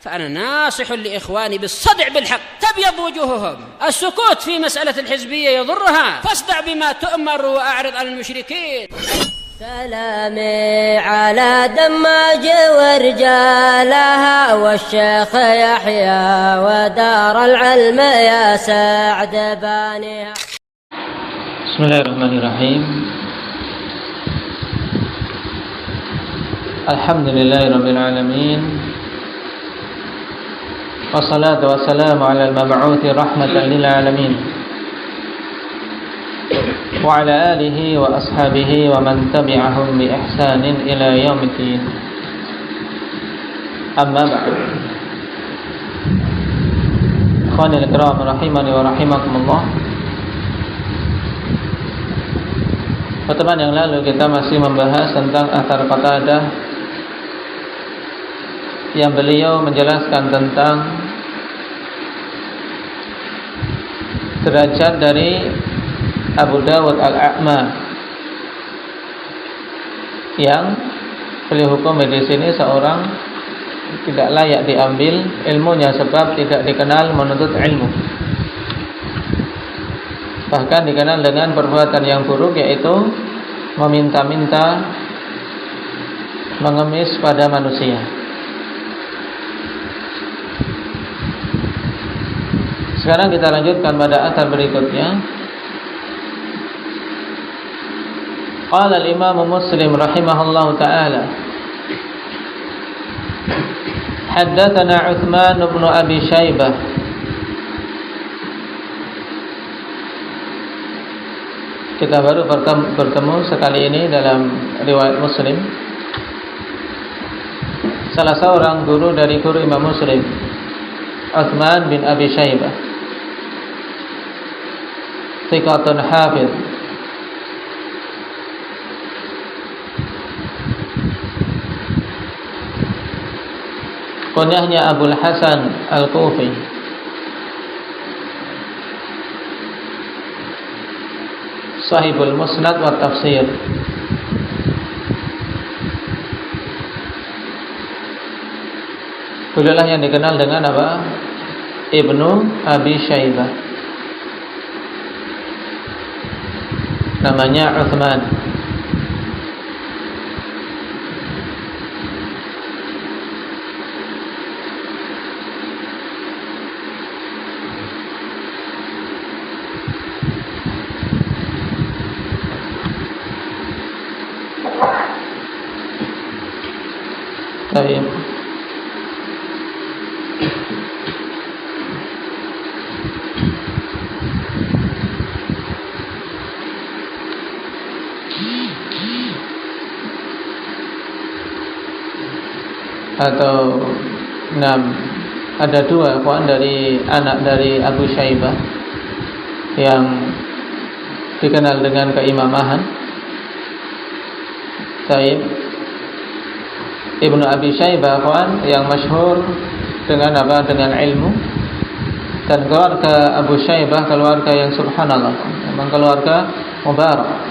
فأنا ناصح لإخواني بالصدع بالحق تبيض وجوههم. السكوت في مسألة الحزبية يضرها، فاصدع بما تؤمر وأعرض عن المشركين. سلامي على دماج ورجالها والشيخ يحيى ودار العلم يا سعد بانيها. بسم الله الرحمن الرحيم. الحمد لله رب العالمين، والصلاة والسلام على المبعوث رحمة للعالمين وعلى آله وأصحابه ومن تبعهم بإحسان إلى يوم الدين. أما بعد، إخواني الكرام rahimani wa rahimakumullah. Pertemuan yang lalu kita masih membahas tentang athar Qatadah yang beliau menjelaskan tentang derajat dari Abu Dawud Al-A'ma yang beliau hukum di sini seorang tidak layak diambil ilmunya sebab tidak dikenal menuntut ilmu, bahkan dikenal dengan perbuatan yang buruk, yaitu meminta-minta, mengemis pada manusia. Sekarang kita lanjutkan pada athar berikutnya. Qala al-Imam Muslim rahimahullahu ta'ala, haddatsana Utsman bin Abi Syaibah. Kita baru bertemu sekali ini dalam riwayat Muslim. Salah seorang guru dari guru Imam Muslim, Utsman bin Abi Syaibah, thiqatun hafidh. Kunyahnya Abul Hasan Al-Kufi. Sahibul Musnad wa Tafsir. Beliaulah yang dikenal dengan apa? Ibnu Abi Syaibah. Namanya Utsman. Baik. Atau ada dua kawan dari anak dari Abu Syaibah yang dikenal dengan keimamahan. Taib Ibnu Abi Syaibah kawan yang masyhur dengan apa? Dengan ilmu. Dan keluarga Abu Syaibah keluarga yang subhanallah, memang keluarga mubarak.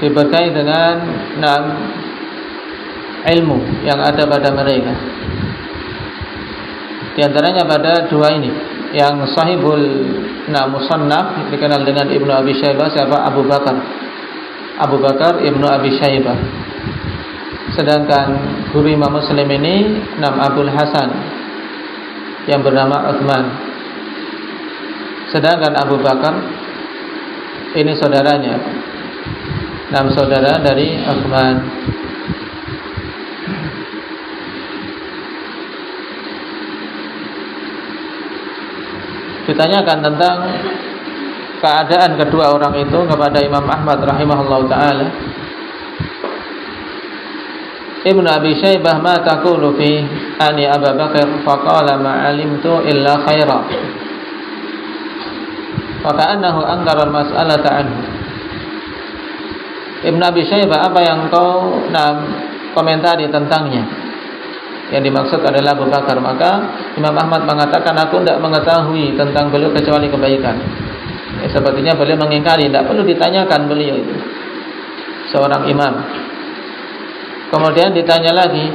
Diberkahi dengan ilmu yang ada pada mereka. Di antaranya pada dua ini, yang sahibul musannaf dikenal dengan Ibnu Abi Syaibah siapa? Abu Bakar Ibnu Abi Syaibah. Sedangkan guru Imam Muslim ini Abul Hasan yang bernama Utsman. Sedangkan Abu Bakar ini saudaranya, saudara dari Utsman. Ditanyakan tentang keadaan kedua orang itu kepada Imam Ahmad rahimahullahu ta'ala. Ibnu Abi Syaibah, ma taqulu fi ani Abu Bakar? Faqala ma alimtu illa khaira. Wa ka'annahu angkara al-mas'alata anhu. Ibnu Abi Syaibah, apa yang kau komentari tentangnya? Yang dimaksud adalah Abu Bakar. Maka Imam Ahmad mengatakan, aku tidak mengetahui tentang beliau kecuali kebaikan. Sepertinya beliau mengingkari, tidak perlu ditanyakan beliau itu seorang imam. Kemudian ditanya lagi,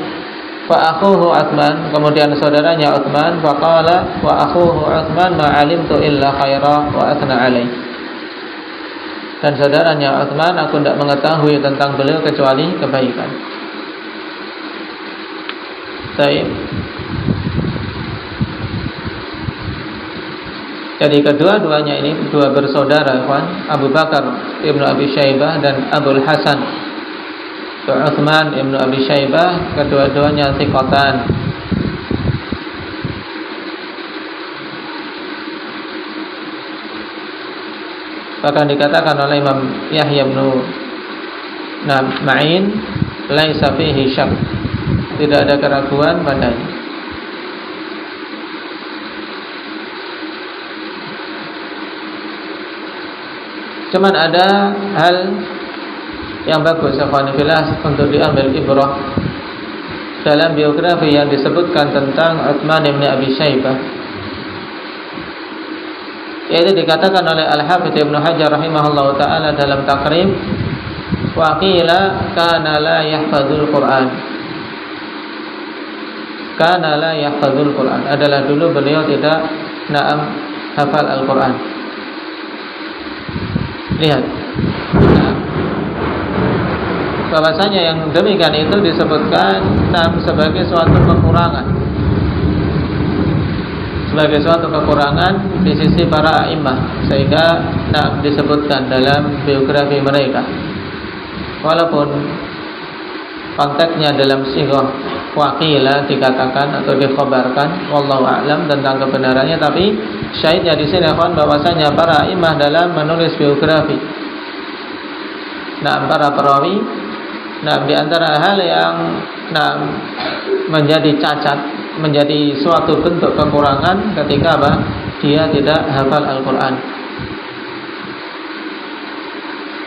Fa akhuhu Utsman, kemudian saudaranya Utsman, faqala wa akhuhu Utsman ma alimtu illa khaira wa athna alaihi. Dan saudaranya Utsman, aku tidak mengetahui tentang beliau kecuali kebaikan. Baik. Jadi kedua-duanya ini dua bersaudara, ikhwan, Abu Bakar Ibnu Abi Syaibah dan Abul Hasan Utsman Ibnu Abi Syaibah, kedua-duanya thiqatan. Bahkan dikatakan oleh Imam Yahya bin Ma'in, laisa fihi syak, tidak ada keraguan padanya. Cuman ada hal yang bagus akhwanillah untuk diambil ibrah dalam biografi yang disebutkan tentang Utsman bin Abi Syaibah, yaitu dikatakan oleh Al-Hafidz Ibnu Hajar rahimahullahu taala dalam Taqrib, wa qila kana la yahfadzul Qur'an. Kana la yahfadzul Qur'an adalah dulu beliau tidak hafal Al-Qur'an. Lihat, bahwasanya yang demikian itu disebutkan sebagai suatu kekurangan, sebagai suatu kekurangan di sisi para imam, sehingga disebutkan dalam biografi mereka, walaupun konteksnya dalam sighah waqila dikatakan atau dikhabarkan, wallahu a'lam tentang kebenarannya, tapi syahidnya di sini kawan bahwasanya para imam dalam menulis biografi, para perawi, di antara hal yang menjadi cacat, menjadi suatu bentuk kekurangan ketika dia tidak hafal Al-Quran.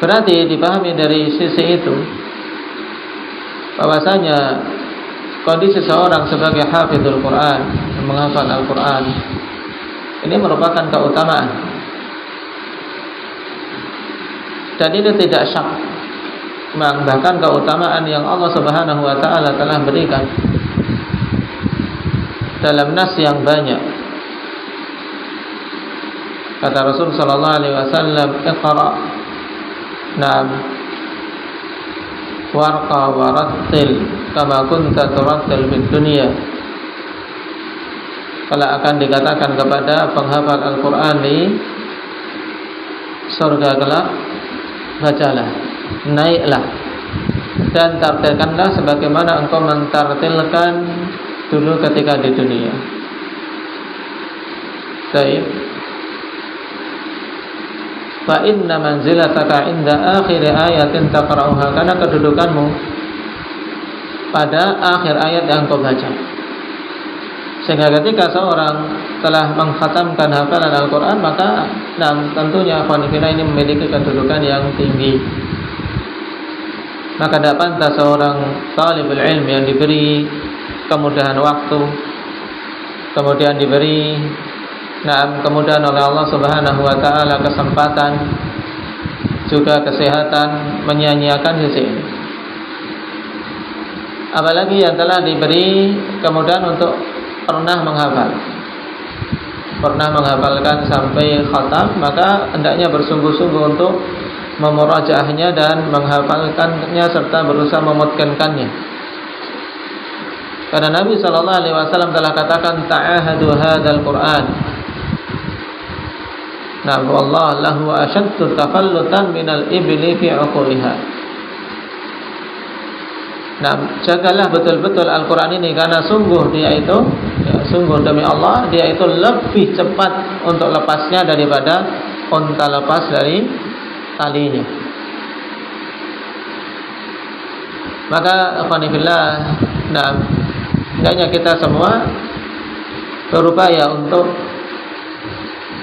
Berarti dipahami dari sisi itu bahwasanya kondisi seorang sebagai hafizul Quran, menghafal Al-Quran, ini merupakan keutamaan, dan ini tidak syak, bahkan keutamaan yang Allah Subhanahu wa taala telah berikan dalam nas yang banyak. Kata Rasul sallallahu alaihi wasallam, "Iqra, warqa warattil kama kunta turattil fid dunya." Kalau akan dikatakan kepada penghafal Al-Quran di surga kelak, bacalah, naiklah, dan tartilkanlah sebagaimana engkau mentartilkan dulu ketika di dunia. Baik. Fa inna manzilataka inda akhir ayatin taqra'uha, karena kedudukanmu pada akhir ayat yang kau baca. Sehingga ketika seorang telah mengkhatamkan hafalan Al-Quran, maka tentunya wanita ini memiliki kedudukan yang tinggi. Maka tidak pantas seorang talibul ilm yang diberi kemudahan waktu, kemudian diberi kemudahan oleh Allah Subhanahu wa taala kesempatan, juga kesehatan, menyanyiakan sisi ini. Apalagi yang telah diberi kemudahan untuk pernah menghafalkan sampai khatam, maka hendaknya bersungguh-sungguh untuk memurajaahnya dan menghafalkannya serta berusaha memutkinkannya. Karena Nabi sallallahu alaihi wasallam telah katakan, ta'ahadu hadzal Qur'an. Wallahu lahu ashaddu tafallutan minal ibli fi uquliha. Jagalah betul-betul Al-Quran ini, karena sungguh dia itu, sungguh demi Allah, dia itu lebih cepat untuk lepasnya daripada unta lepas dari talinya. Maka akhwanillah, hendaknya kita semua berupaya untuk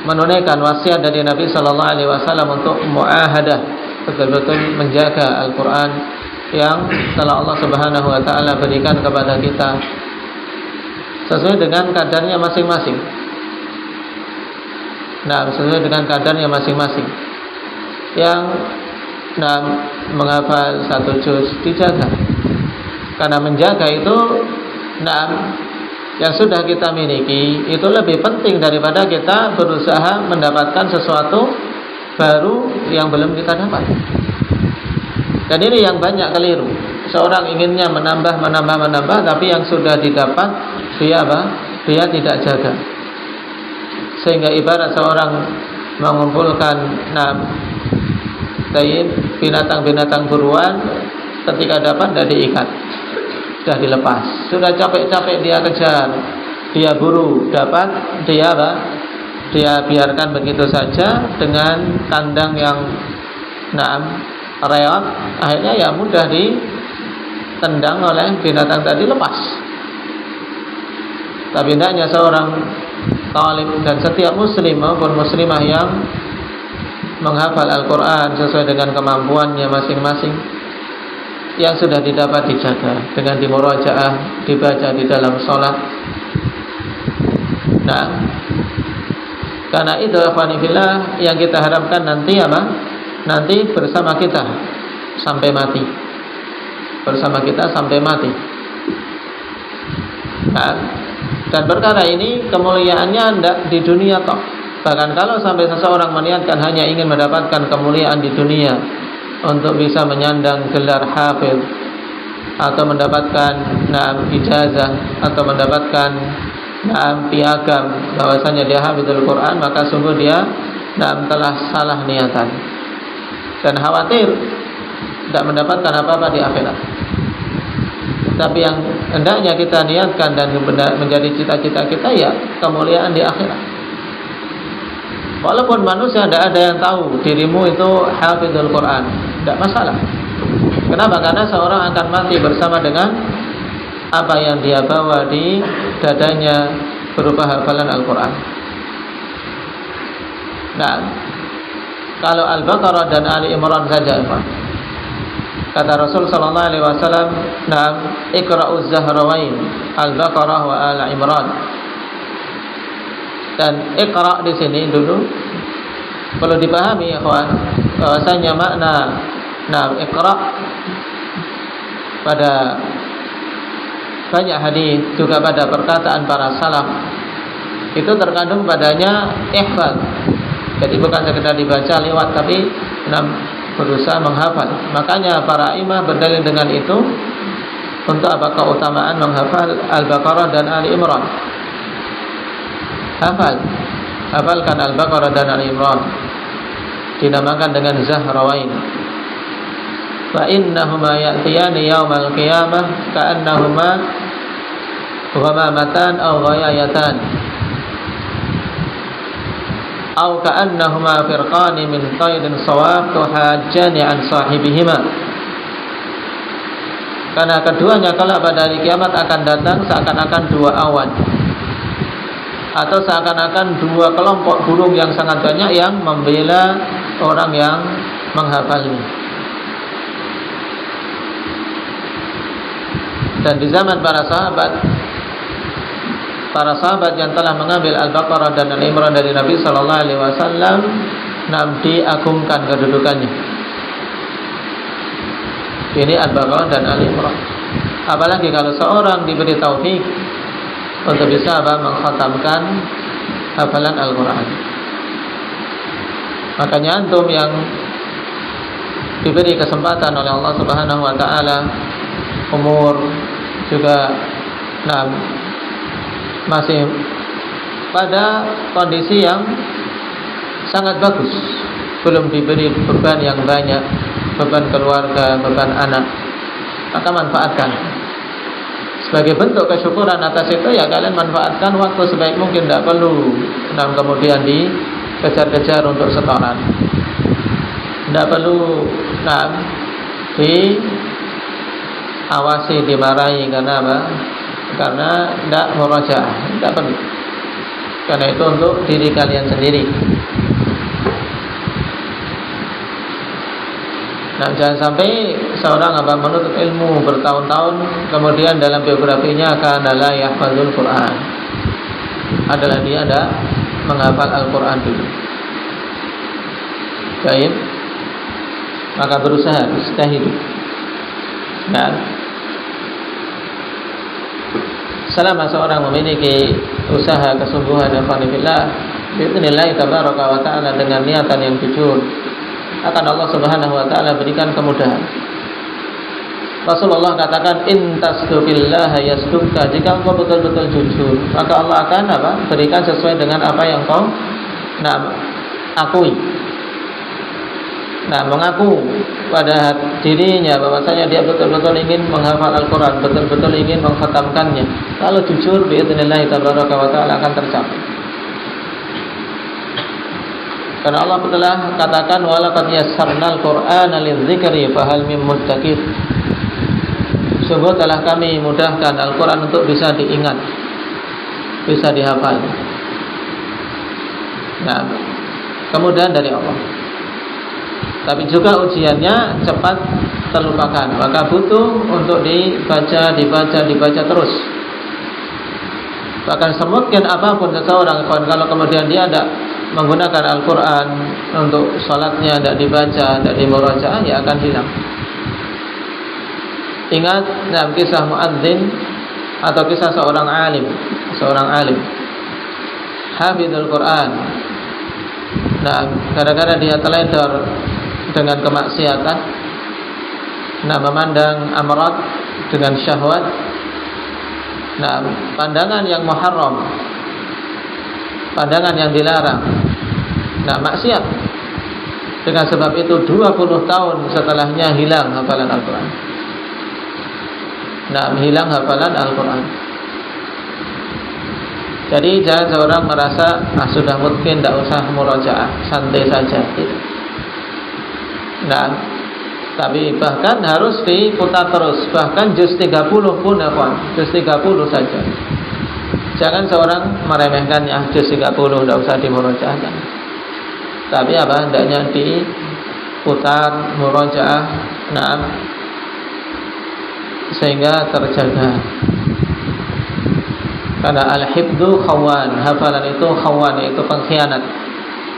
menunaikan wasiat dari Nabi sallallahu alaihi wasallam untuk muahadah, betul-betul menjaga Al-Quran yang telah Allah Subhanahu wa taala berikan kepada kita sesuai dengan kadarnya masing-masing. Sesuai dengan kadarnya masing-masing. Yang menghafal satu juz dijaga. Karena menjaga itu yang sudah kita miliki itu lebih penting daripada kita berusaha mendapatkan sesuatu baru yang belum kita dapat. Dan ini yang banyak keliru. Seorang inginnya menambah, tapi yang sudah didapat dia tidak jaga. Sehingga ibarat seorang mengumpulkan binatang-binatang buruan, ketika dapat sudah diikat, sudah dilepas. Sudah capek-capek dia kejar, dia buru, dapat dia biarkan begitu saja dengan kandang yang reot, akhirnya ya mudah ditendang oleh binatang tadi, lepas. Tapi hendaknya seorang talib dan setiap muslim maupun muslimah yang menghafal Al-Quran sesuai dengan kemampuannya masing-masing, yang sudah didapat dijaga dengan dimurajaah, dibaca di dalam sholat. Karena itu akhwani fillah yang kita harapkan nanti nanti bersama kita sampai mati. Bersama kita sampai mati. Dan perkara ini kemuliaannya tidak di dunia toh. Bahkan kalau sampai seseorang meniatkan hanya ingin mendapatkan kemuliaan di dunia untuk bisa menyandang gelar hafidh atau mendapatkan ijazah atau mendapatkan piagam bahwasanya dia hafizul Quran, maka sungguh dia telah salah niatan dan khawatir tidak mendapatkan apa-apa di akhirat. Tapi yang hendaknya kita niatkan dan menjadi cita-cita kita ya kemuliaan di akhirat. Walaupun manusia tidak ada yang tahu dirimu itu hafizul Quran, tidak masalah. Kenapa? Karena seorang akan mati bersama dengan apa yang dia bawa di dadanya berupa hafalan Al-Quran. Kalau Al-Baqarah dan Ali Imran saja, kata Rasul sallallahu alaihi wasallam, iqra'uz zahrawain, Al-Baqarah wa Al Imran. Dan iqra' di sini dulu perlu dipahami ya kawan, bahwasanya makna iqra' pada banyak hadis juga pada perkataan para salaf itu terkandung padanya ihfaz. Jadi bukan sekedar dibaca lewat, tapi berusaha menghafal. Makanya para imam berdalil dengan itu untuk apa keutamaan menghafal Al-Baqarah dan Ali Imran. Hafalkan Al-Baqarah dan Ali Imran, dinamakan dengan Zahrawain. Fa innahuma ya'tiyani yaumal qiyamah ka'annahuma ghamamatan aw ghayayatan aw ka'annahuma firqani min tayrin sawab tuhajjani an sahibihima. Karena keduanya kala pada hari kiamat akan datang seakan-akan dua awan atau seakan-akan dua kelompok burung yang sangat banyak yang membela orang yang menghafalnya. Dan di zaman para sahabat yang telah mengambil Al-Baqarah dan Al-Imran dari Nabi sallallahu alaihi wasallam, diagungkan kedudukannya. Ini Al-Baqarah dan Al-Imran. Apalagi kalau seorang diberi taufik untuk bisa mengkhatamkan hafalan Al-Quran. Makanya antum yang diberi kesempatan oleh Allah Subhanahu wa taala, umur juga masih pada kondisi yang sangat bagus, belum diberi beban yang banyak, beban keluarga, beban anak, maka manfaatkan. Sebagai bentuk kesyukuran atas itu ya kalian manfaatkan waktu sebaik mungkin, tidak perlu kemudian dikejar-kejar untuk setoran, tidak perlu diawasi, dimarahi karena apa? Karena tidak murajaah, tidak perlu. Karena itu untuk diri kalian sendiri. Jangan sampai seorang menuntut ilmu bertahun-tahun, kemudian dalam biografinya adalah yahfazul Quran, adalah dia ada menghafal Al-Quran dulu. Baik, maka berusaha istahid. selama seorang memiliki usaha kesungguhan dan fanillah, biidznillah tabaraka wa taala dengan niatan yang jujur, akan Allah Subhanahu wa taala berikan kemudahan. Rasulullah katakan, in tasduqillaha yasduqka, jika engkau betul-betul jujur, maka Allah akan berikan sesuai dengan apa yang kau akui. Mengaku pada dirinya bahwasanya dia betul-betul ingin menghafal Al-Quran, betul-betul ingin mengkhatamkannya. Kalau jujur, biidznillah tabaraka wa ta'ala akan tercapai. Karena Allah telah katakan, walaqad yassarnal Qur'ana lidzikri fahal mim muddakir. Sungguh telah kami mudahkan Al-Quran untuk bisa diingat, bisa dihafal. Kemudian dari Allah. Tapi juga ujiannya cepat terlupakan, maka butuh untuk dibaca terus. Bahkan semungkin apapun seseorang, kalau kemudian dia tidak menggunakan Al-Quran untuk sholatnya, tidak dibaca, tidak dimurajaah, ya akan hilang. Ingat dalam kisah muadzin atau kisah seorang alim hafizul Quran. Gara-gara dia teledor dengan kemaksiatan, memandang amrat dengan syahwat, pandangan yang muharram, pandangan yang dilarang, maksiat. Dengan sebab itu 20 tahun setelahnya hilang hafalan Al-Quran. Hilang hafalan Al-Quran. Jadi jangan seorang merasa sudah mungkin tidak usah murajaah, santai saja. Tapi bahkan harus diputar terus. Bahkan juz 30 pun juz 30 saja. Jangan seorang meremehkannya, juz 30 tidak usah dimurajaahkan. Tapi hendaknya diputar murajaah, sehingga terjaga. Karena al-hifdzu khawan, hafalan itu khawan, yaitu pengkhianat.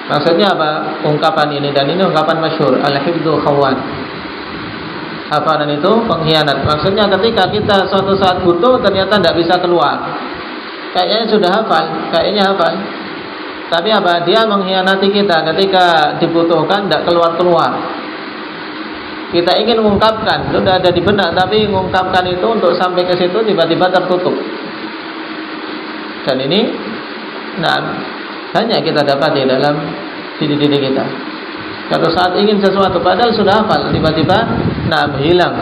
Maksudnya apa? Ungkapan ini, dan ini ungkapan masyhur, al-hifdzu khawan. Hafalan itu pengkhianat. Maksudnya ketika kita suatu saat butuh ternyata tidak bisa keluar. Kayaknya sudah hafal, tapi dia mengkhianati kita ketika dibutuhkan tidak keluar. Kita ingin mengungkapkan, sudah ada di benak, tapi mengungkapkan itu untuk sampai ke situ tiba-tiba tertutup. Dan ini hanya kita dapat di dalam diri kita. Suatu saat ingin sesuatu padahal sudah hafal, tiba-tiba hilang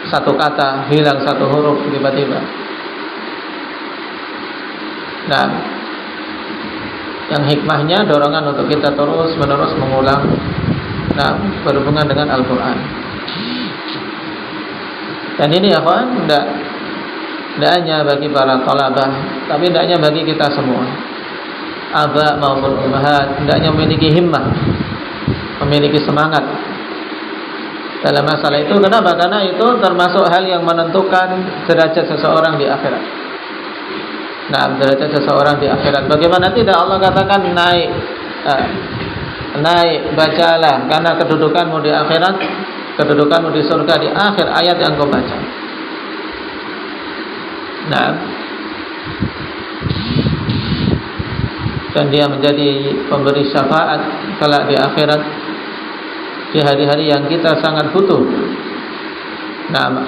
satu kata, hilang satu huruf tiba-tiba. Yang hikmahnya dorongan untuk kita terus-menerus mengulang berhubungan dengan Al-Quran. Dan ini tidak hanya bagi para thalabah, tapi hendaknya bagi kita semua, aba maupun ummahat, hendaknya memiliki himmah, memiliki semangat dalam masalah itu. Kenapa? Karena itu termasuk hal yang menentukan derajat seseorang di akhirat. Derajat seseorang di akhirat. Bagaimana tidak Allah katakan naik, bacalah, karena kedudukanmu di akhirat, kedudukanmu di surga di akhir ayat yang kau baca. Dan dia menjadi pemberi syafaat kelak di akhirat, di hari-hari yang kita sangat butuh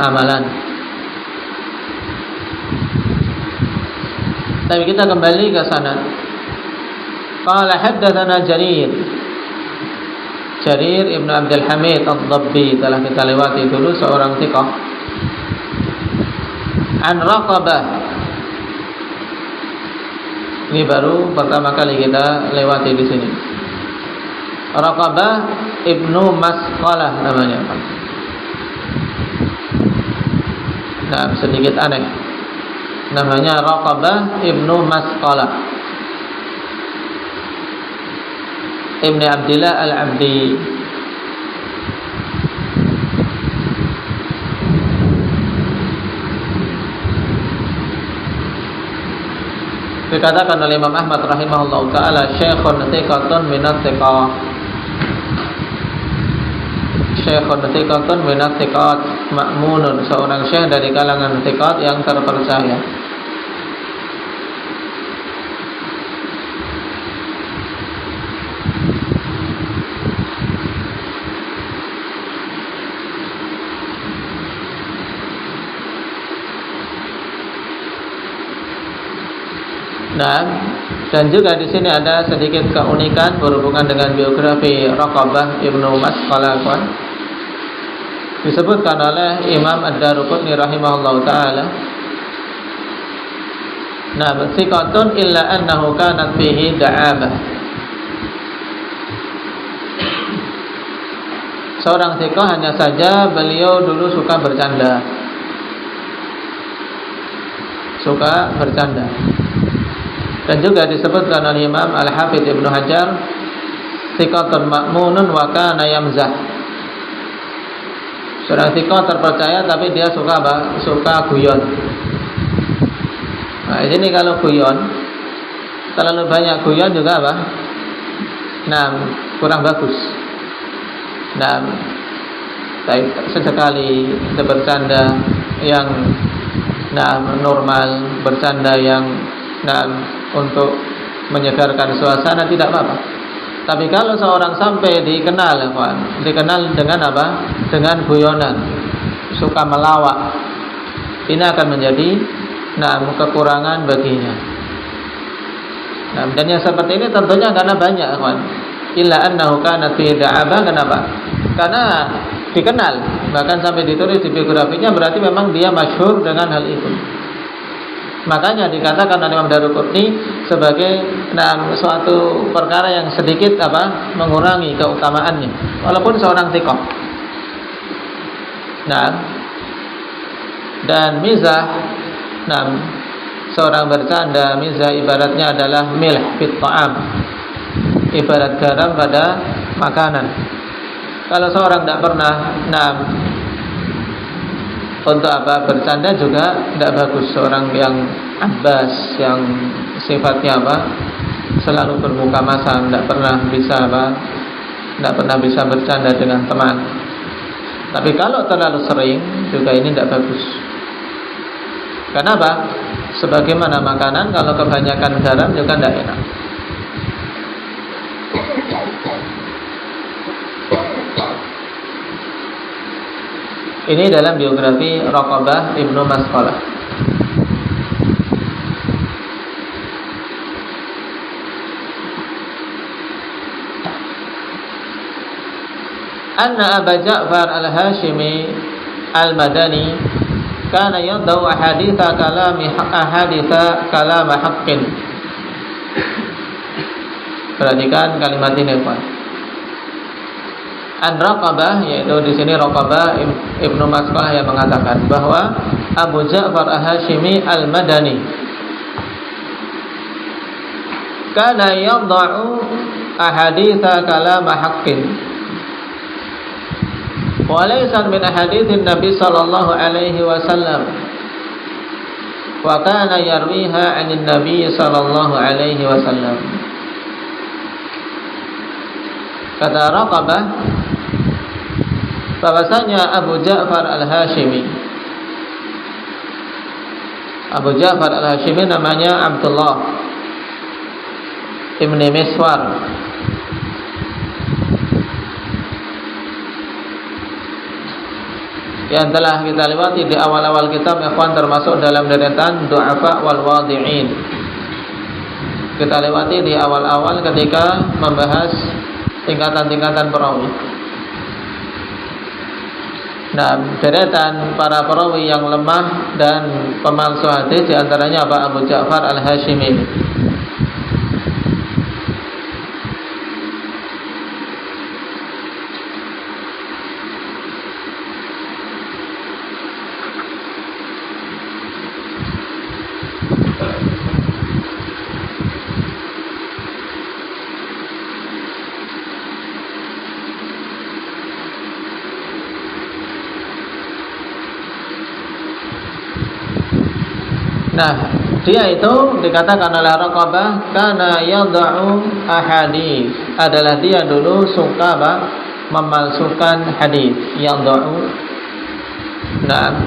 amalan. Tapi kita kembali ke sana. Qala haddatsana Jarir Ibn Abdul Hamid Ad-Dabbi, telah kita lewati dulu, seorang thiqah. An Raqabah, ini baru pertama kali kita lewati di sini. Raqabah Ibnu Masqalah namanya. Sedikit aneh. Namanya Raqabah Ibnu Masqalah Ibni Abdillah Al-Abdi. Dikatakan oleh Imam Ahmad rahimahullah ta'ala, syekhun thiqatun minat thiqah. Syekhun thiqatun minat thiqat, ma'munun, seorang syekh dari kalangan thiqat yang terpercaya. Nah, dan juga di sini ada sedikit keunikan berhubungan dengan biografi Raqabah Ibnu Masqalah. Disebutkan oleh Imam Ad-Daruqutni rahimahullahu taala, nah, thiqatun illa annahu kanat fihi da'abah. Seorang thiqah, hanya saja beliau dulu suka bercanda. Dan juga disebutkan oleh Imam Al-Hafidz Ibnu Hajar, thiqatun ma'munun wa kana yamzah. Seorang thiqah terpercaya tapi dia suka apa? Suka guyon. Nah, ini kalau guyon, terlalu banyak guyon juga apa? Nah, kurang bagus. Nah, sesekali bercanda yang normal, bercanda yang untuk menyegarkan suasana tidak apa-apa. Tapi kalau seorang sampai dikenal dengan apa? Dengan guyonan, suka melawak, ini akan menjadi kekurangan baginya. Dan yang seperti ini tentunya karena banyak, kawan. Illa annahu kana fi da'aba. Kenapa? Karena dikenal, bahkan sampai ditulis di biografinya, berarti memang dia masyhur dengan hal itu. Makanya dikatakan oleh Imam Daruqutni sebagai suatu perkara yang sedikit mengurangi keutamaannya, walaupun seorang thiqah. Dan mizah, seorang bercanda, mizah ibaratnya adalah milh fit ta'am, ibarat garam pada makanan. Kalau seorang tidak pernah untuk bercanda juga tidak bagus. Seorang yang abbas, yang sifatnya selalu bermuka masam, tidak pernah bisa bercanda dengan teman. Tapi kalau terlalu sering juga ini tidak bagus. Kenapa? Sebagaimana makanan, kalau kebanyakan garam juga tidak enak. Ini dalam biografi Raqabah Ibnu Masqalah. Anna Abu Ja'far Al-Hashimi Al-Madani kana yadau ahaditha kalam haqqin. Perhatikan kalimat ini, Pak. An Raqabah, yaitu di sini Raqabah Ibnu Masqalah yang mengatakan bahwa Abu Ja'far Al-Hashimi Al-Madani kana yadau ahaditha kalam haqqin wa laysa min ahaditsin Nabi sallallahu alaihi wasallam wa kana yarwiha 'anil Nabi sallallahu alaihi wasallam. Kata Raqabah bahwasanya Abu Ja'far Al-Hashimi, Abu Ja'far Al-Hashimi namanya Abdullah Ibn Miswar. Yang telah kita lewati di awal-awal kitab, ikhwan, termasuk dalam deretan du'afa wal wadi'in. Kita lewati di awal-awal ketika membahas tingkatan-tingkatan perawi. Nah, deretan para perawi yang lemah dan pemalsu hadis di antaranya Abu Ja'far Al-Hashimi. Nah, dia itu dikatakan oleh Raqabah kana yad'u ahadits, adalah dia dulu suka memalsukan hadis. Yad'u, nah,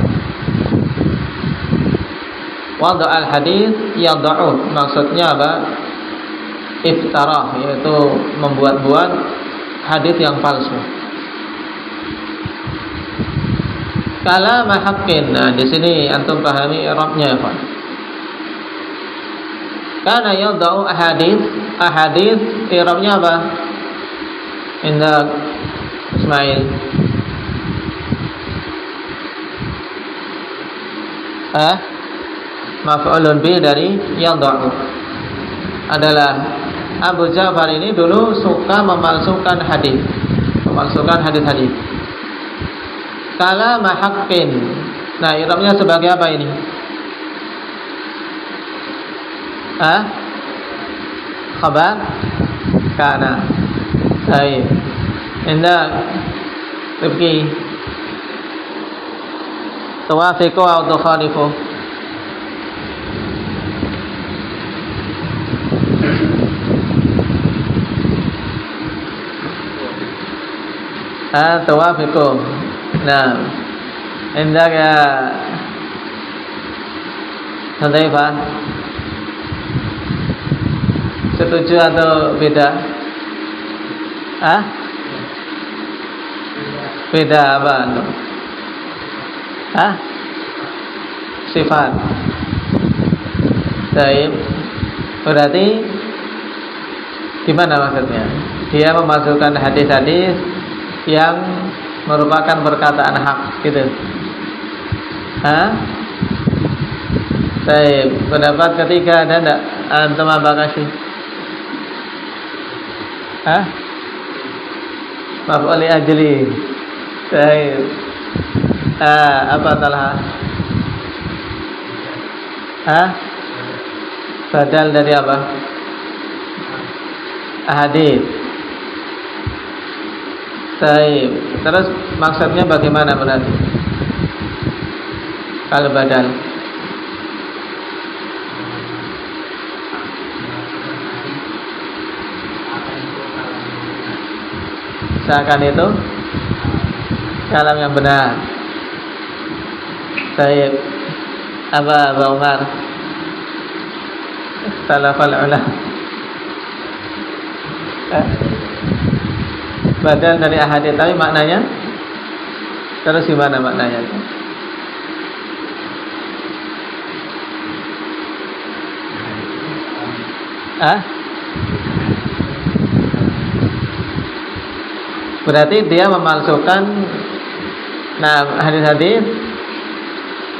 wada' al hadis yad'u, maksudnya iftarah, yaitu membuat-buat hadis yang palsu. Kalam haqqin. Nah, di sini antum pahami i'rabnya, Pak. Kana yadau ahadits i'rabnya apa? Indah Ismail. Maf'ulun bi dari yadau. Adalah Abu Ja'far ini dulu suka memalsukan hadis. Kalam haqqin. Nah, i'rabnya sebagai apa ini? Khabar kana. Baik. Indah Rifki. Tawafiqu atau tukhalifu? Tawafiqu. Nah, indah ya Hudzaifah. Setuju atau beda? Beda apa? Sifat. Baik. Berarti gimana maksudnya? Dia memasukkan hadis-hadis yang merupakan perkataan hak, gitu. Baik. Pendapat ketiga ada enggak? Antum apa kasih? Maf'ul li ajli. Baik. Apa Talha? Badal dari apa? Ahadits. Baik. Terus maksudnya bagaimana berarti? Kalau badal? Seakan itu kalam yang benar. Baik. Apa Umar? Salafal ulama. Badal dari ahadits, tapi maknanya terus gimana maknanya? Berarti dia memalsukan hadis-hadis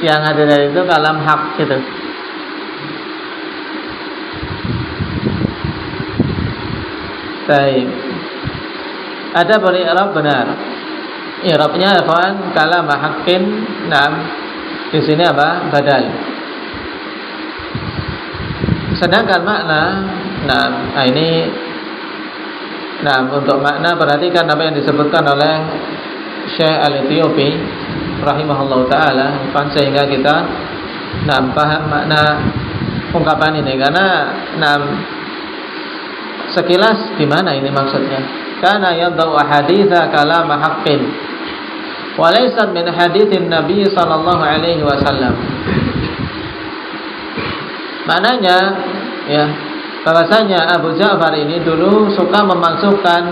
yang hadis dari itu kalam hak gitu. Baik. Ada beri'rab benar. I'rabnya apa? Kalam haqqin. Di sini apa? Badal. Sedangkan makna ini untuk makna perhatikan apa yang disebutkan oleh Syekh Al-Ethiopi rahimahullah taala, sehingga kita paham makna ungkapan ini. Karena sekilas gimana ini maksudnya? Kana yadau ahaditsa kalam haqqin wa laysa min haditsin Nabi sallallahu alaihi wasallam. Maknanya ya, bahwasanya Abu Ja'far ini dulu suka memasukkan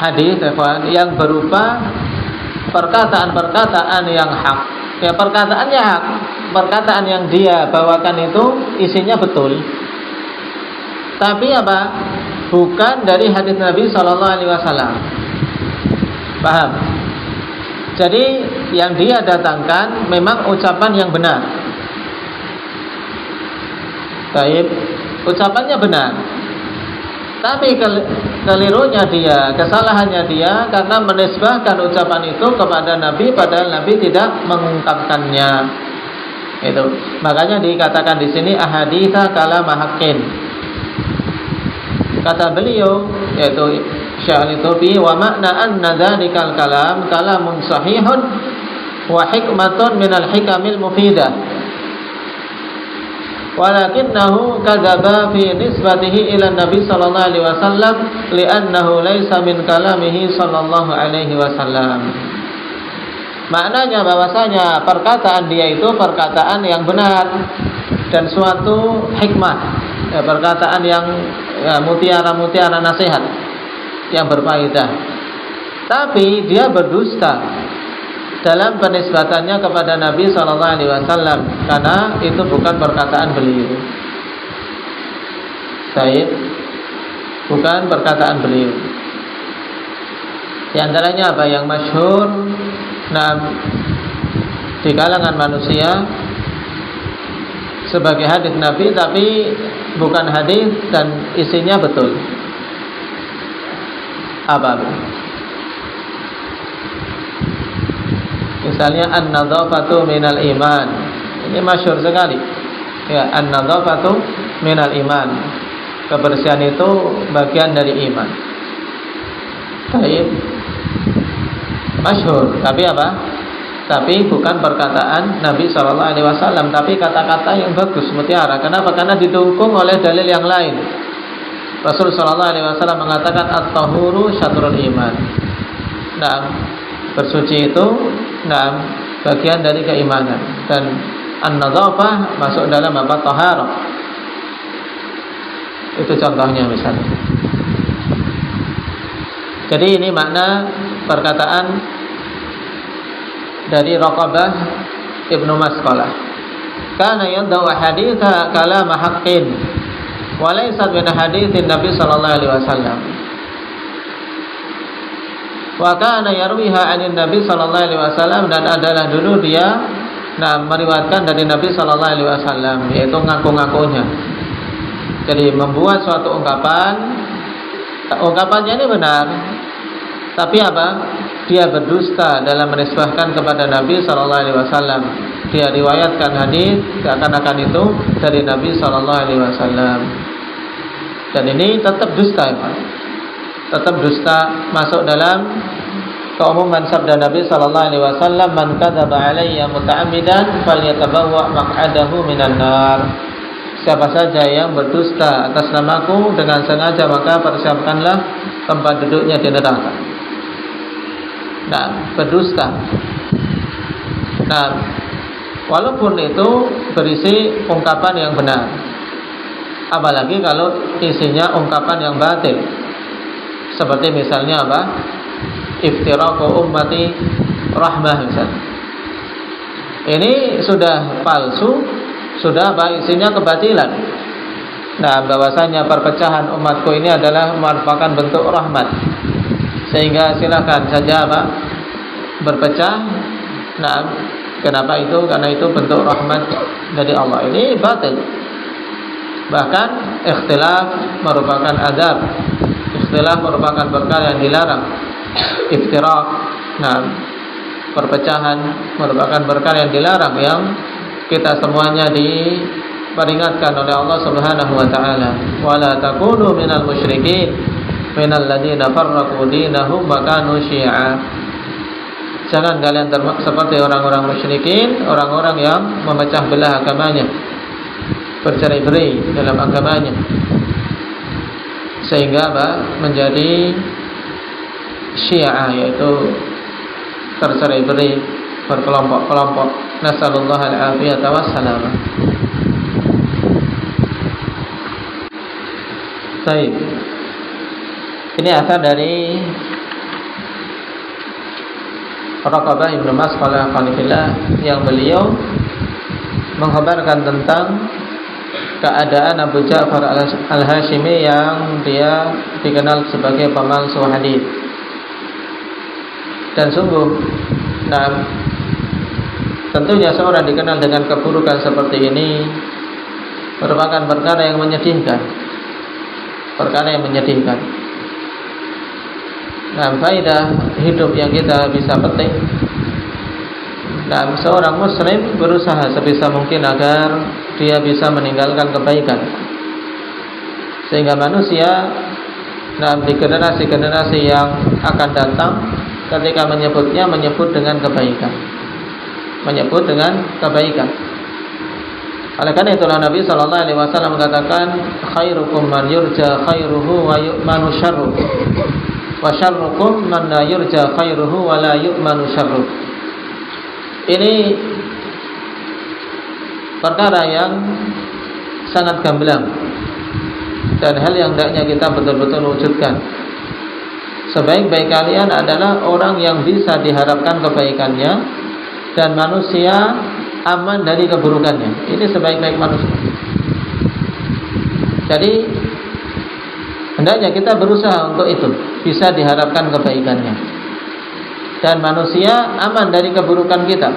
hadis yang berupa perkataan-perkataan yang hak. Ya, perkataannya hak, perkataan yang dia bawakan itu isinya betul. Tapi apa? Bukan dari hadis Nabi sallallahu alaihi wasallam. Paham? Jadi yang dia datangkan memang ucapan yang benar. Baik, ucapannya benar. Tapi kelirunya dia, kesalahannya dia karena menisbahkan ucapan itu kepada Nabi padahal Nabi tidak mengungkapkannya. Itu. Makanya dikatakan di sini ahaditsa kalam haqqin. Kata beliau yaitu Syekh Al-Ethiopi, wa makna anna dzalikal kalam kalamun sahihun wa hikmatun minal hikamil mufidah. Walakinnahu kadzaba fi nisbatihi ila Nabi sallallahu alaihi wasallam li'annahu laisa min kalamihi sallallahu alaihi wasallam. Maknanya bahwasanya perkataan dia itu perkataan yang benar dan suatu hikmah, ya, perkataan yang mutiara-mutiara nasihat yang berfaedah. Tapi dia berdusta dalam penisbatannya kepada Nabi sallallahu alaihi wasallam, karena itu bukan perkataan beliau. Baik, bukan perkataan beliau. Di antaranya apa yang masyhur di kalangan manusia sebagai hadis Nabi, tapi bukan hadis dan isinya betul. Apa? Misalnya an-nadhafatu minal iman. Ini masyhur sekali. Ya, an-nadhafatu minal iman. Kebersihan itu bagian dari iman. Baik. Masyhur, tapi apa? Tapi bukan perkataan Nabi sallallahu alaihi wasallam, tapi kata-kata yang bagus, mutiara. Kenapa? Karena didukung oleh dalil yang lain. Rasul sallallahu alaihi wasallam mengatakan at-tahuru syatrul iman. Nah, bersuci itu bagian dari keimanan, dan an-nadhafah masuk dalam apa? Taharah. Itu contohnya misalnya. Jadi ini makna perkataan dari Raqabah Ibnu Masqalah. Kana yadau haditha kalam haqqin wa laysa min haditsin Nabi sallallahu alaihi wasallam. Wa kana yarwiha 'anil Nabi sallallahu alaihi wasallam, dan adalah dulu dia meriwayatkan dari Nabi sallallahu alaihi wasallam, yaitu ngaku-ngakunya. Jadi membuat suatu ungkapannya ini benar, tapi apa? Dia berdusta dalam menisbahkan kepada Nabi sallallahu alaihi wasallam. Dia riwayatkan hadis seakan-akan itu dari Nabi sallallahu alaihi wasallam. Dan ini tetap dusta, ya, tetap dusta, masuk dalam keumuman sabda Nabi sallallahu alaihi wasallam, man kadzaba alayya muta'ammidan falyatabawwa maq'adahu minan nar. Siapa saja yang berdusta atas namaku dengan sengaja, maka persiapkanlah tempat duduknya di neraka. Berdusta. Walaupun itu berisi ungkapan yang benar, apalagi kalau isinya ungkapan yang batil, seperti misalnya apa? Iftiraqu ummati rahmah misalnya. Ini sudah palsu, sudah apa? Isinya kebatilan. Bahwasanya perpecahan umatku ini adalah merupakan bentuk rahmat, sehingga silakan saja apa? Berpecah. Kenapa itu? Karena itu bentuk rahmat dari Allah. Ini batil. Bahkan ikhtilaf merupakan adab. Ikhtilaf merupakan perkara yang dilarang. Iftiraq, perpecahan merupakan perkara yang dilarang, yang kita semuanya diperingatkan oleh Allah Subhanahu wa taala. Wala takunu minal musyrikin minal ladzina farraqu dinahum wa kanu syi'a. Jangan kalian seperti orang-orang musyrikin, orang-orang yang memecah belah agamanya, bercerai-berai dalam agamanya, sehingga menjadi syiah, yaitu tercerai-berai, berkelompok-kelompok. Nasallallahu al-afiyata wassalamah. Baik. Ini asal dari Raqabah Ibnu Masqalah qanifillah, yang beliau mengkhabarkan tentang keadaan Abu Ja'far al-Hashimi yang dia dikenal sebagai pemalsu hadis. Dan sungguh, tentunya seorang dikenal dengan keburukan seperti ini merupakan perkara yang menyedihkan. Perkara yang menyedihkan. Faedah hidup yang kita bisa petik, seorang muslim berusaha sebisa mungkin agar dia bisa meninggalkan kebaikan, sehingga manusia di generasi-generasi yang akan datang, ketika menyebutnya, menyebut dengan kebaikan, menyebut dengan kebaikan. Oleh karena itulah Nabi sallallahu alaihi wasallam mengatakan, khairukum man yurja khairuhu wa yu'manu syarruhu, wa syarrukum man la yurja khairuhu wa la yu'manu syarruhu. Ini perkara yang sangat gamblang dan hal yang hendaknya kita betul-betul wujudkan. Sebaik-baik kalian adalah orang yang bisa diharapkan kebaikannya dan manusia aman dari keburukannya. Ini sebaik-baik manusia. Jadi hendaknya kita berusaha untuk itu, bisa diharapkan kebaikannya dan manusia aman dari keburukan kita.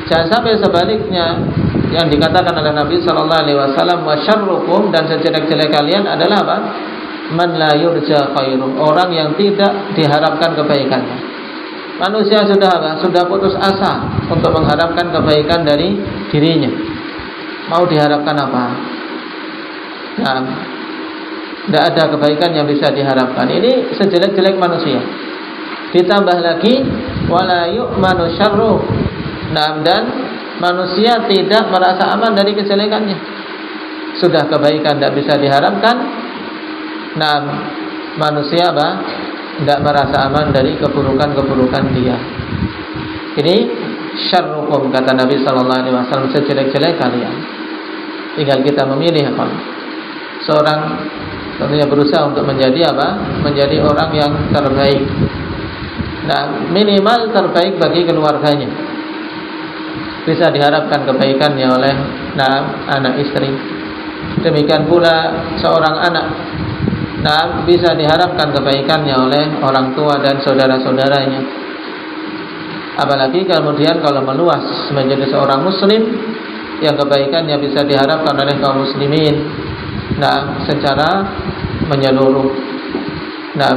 Jangan sampai sebaliknya yang dikatakan oleh Nabi sallallahu alaihi wasallam, wa syarrukum, dan sejelek-jelek kalian adalah apa? Man la yurja khairum, orang yang tidak diharapkan kebaikannya. Manusia sudah apa? Sudah putus asa untuk mengharapkan kebaikan dari dirinya. Mau diharapkan apa? Nah, tidak ada kebaikan yang bisa diharapkan. Ini sejelek-jelek manusia. Ditambah lagi wala yu'manu syarruh. Nah, dan manusia tidak merasa aman dari kejelekannya. Sudah kebaikan tidak bisa diharapkan. Nah, manusia apa? Tidak merasa aman dari keburukan-keburukan dia. Ini syarrukum, kata Nabi sallallahu alaihi wasallam, sejelek-jelek kalian. Tinggal kita memilih apa? Seorang tentunya berusaha untuk menjadi apa? Menjadi orang yang terbaik. Nah, minimal terbaik bagi keluarganya. Bisa diharapkan kebaikannya oleh anak istri. Demikian pula seorang anak. Nah, bisa diharapkan kebaikannya oleh orang tua dan saudara-saudaranya. Apalagi kemudian kalau meluas menjadi seorang muslim, yang kebaikannya bisa diharapkan oleh kaum muslimin. Nah, secara menyeluruh. Nah,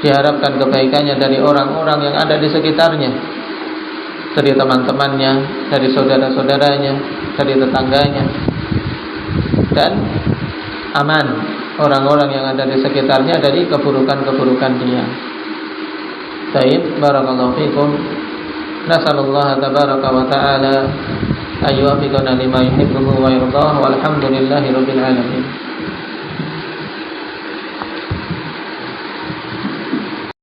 diharapkan kebaikannya dari orang-orang yang ada di sekitarnya, dari teman-temannya, dari saudara-saudaranya, dari tetangganya, dan aman orang-orang yang ada di sekitarnya dari keburukan-keburukan dia. Baik, barakallahu fikum. Nasallallahu tabaraka wa ta'ala ayyuhfiqana lima yuhibbu wa yardah, walhamdulillahi rabbil alamin.